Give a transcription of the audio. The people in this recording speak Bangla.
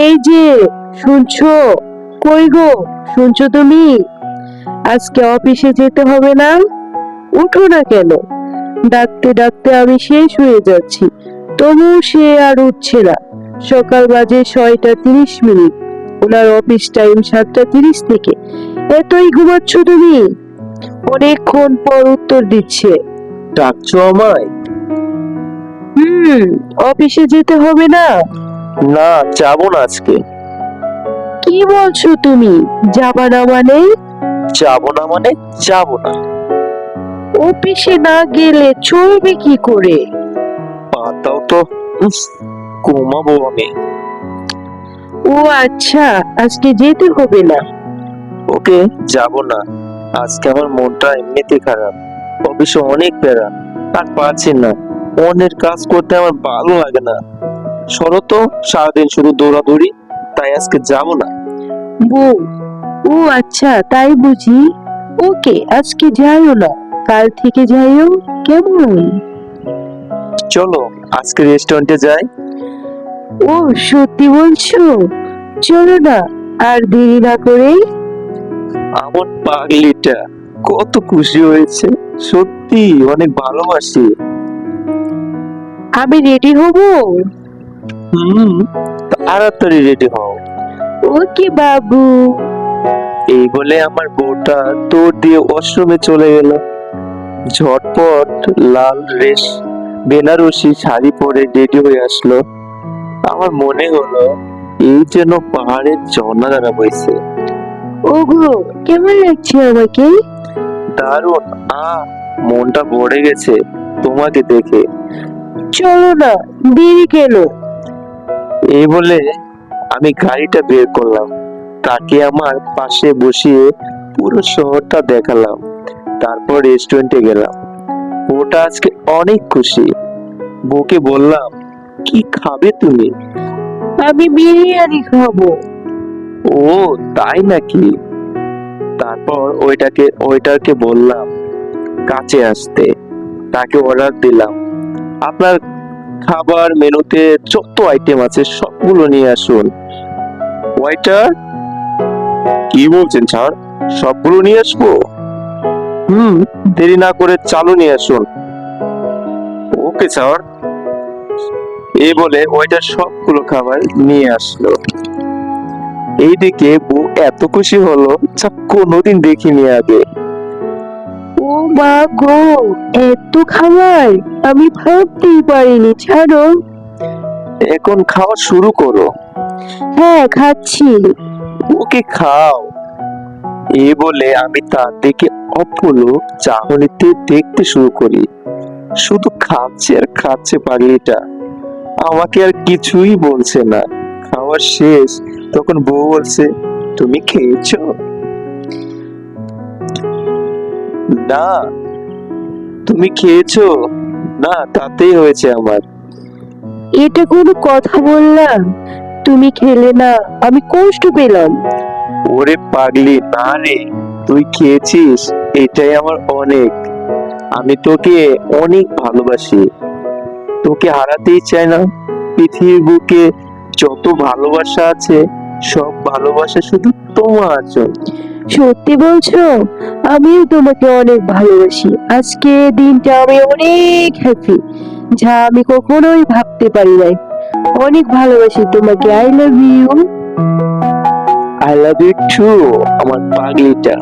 এই যে, শুনছো? কই গো, শুনছো তুমি? আজকে অফিসে যেতে হবে না? উঠো না কেন? ডাকতে ডাকতে আমি শেষ হয়ে যাচ্ছি, তবু সে আর উঠছে না। সকাল বাজে 6টা 30 মিনিট, ওনার অফিস টাইম 7টা 30 থেকে। এতই ঘুমাচ্ছ তুমি? অনেকক্ষণ পর উত্তর দিচ্ছে। ডাকছো আমায়? হুম, অফিসে যেতে হবে না? না, যাবো না আজকে। কি বলছো তুমি? যাবা না মানে? যাবো না মানে যাবো না। অফিসে না গেলে চলবে কি করে? পাতাও তো। উফ, ঘুমাবো আমি। ও আচ্ছা, আজকে যেতে হবে না। ওকে, যাবো না। আজকে আমার মনটা এমনিতে খারাপ। অফিসে অনেক প্যারা, আর পারছি না। মনের কাজ করতে আমার ভালো লাগে না। সরো তো, সারাদিন শুধু দৌড়াদৌড়ি। তাই আজকে যাবো না। বউ, ও আচ্ছা তাই বুঝি। ওকে, আজকে যাইও না, কাল থেকে যাইও, কেমন? চলো আজকে রেস্টুরেন্টে যাই। ও সত্যি বলছো? চলো না, আর দেরি না করে। আমার পাগলিটা কত খুশি হয়েছে। সত্যি অনেক ভালোবাসি। আমি রেডি হব? হুম, তাড়াতাড়ি রেডি হও। ওকে বাবু। এই বলে আমার বউটা দৌড় দিয়ে ওয়াশরুমে চলে গেল। ঝটপট লাল বেনারসি শাড়ি পরে রেডি হয়ে আসলো। আমার মনে হলো এই যেন পাহাড়ের ঝর্ণা দ্বারা বইছে। ওগো, কেমন লাগছে আমাকে? দারুণ। মনটা ভরে গেছে তোমাকে দেখে। চলো না, দেরি কেন? এই বলে আমি গাড়িটা বের করলাম, তাকে আমার পাশে বসিয়ে পুরো শহরটা দেখালাম। তারপর রেস্টুরেন্টে গেলাম। ওটা আজকে অনেক খুশি। বউকে বললাম, কি খাবে তুমি? আমি বিরিয়ানি খাবো। ও তাই নাকি? তারপর ওইটাকে বললাম কাছে আসতে। তাকে অর্ডার দিলাম, আপনার খাবার মেনুতে যত আইটেম আছে সবগুলো নিয়ে আসুন। ওয়েটার, কি বলছেন স্যার? সবগুলো নিয়ে আসবো? হুম, দেরি না করে চালু নিয়ে আসুন। Okay sir. এই বলে ওইটা সবগুলো খাবার নিয়ে আসলো। এইদিকে বউ এত খুশি হলো যা কোনোদিন দেখিনি আগে। ও মা গো, এত খাবার! আমি ভাবতেই পারিনি, ছাড়ো। এখন খাওয়া শুরু করো। হ্যাঁ, খাচ্ছি। ওকে খাও। এই বলে আমি তার দিকে অপলক চাহনিতে দেখতে শুরু করি। শুধু খাচ্ছে আর খাচ্ছে পাগলিটা, আমাকে আর কিছুই বলছে না। খাওয়া শেষ, তখন বউ বলছে, তুমি খেয়েছো? না। তুমি খেয়েছো? না, তাতেই হয়েছে আমার। এটা কোনো কথা বললাম? তুমি খেলে না, আমি কষ্ট পেলাম। ওরে পাগলি, না রে, তুই খেয়েছিস, এটাই আমার অনেক। আমি তোকে অনেক ভালোবাসি, তোকে হারাতেই চাই না। পৃথিবীর বুকে যত ভালোবাসা আছে সব ভালোবাসা শুধু তোমার জন্য। সত্যি বলছো? আমিও তোমাকে অনেক ভালোবাসি। আজকে দিনটা আমি অনেক হ্যাপি, যা আমি কখনোই ভাবতে পারি নাই। অনেক ভালোবাসি তোমাকে। I love you. I love you too, আমার পাগলিটা।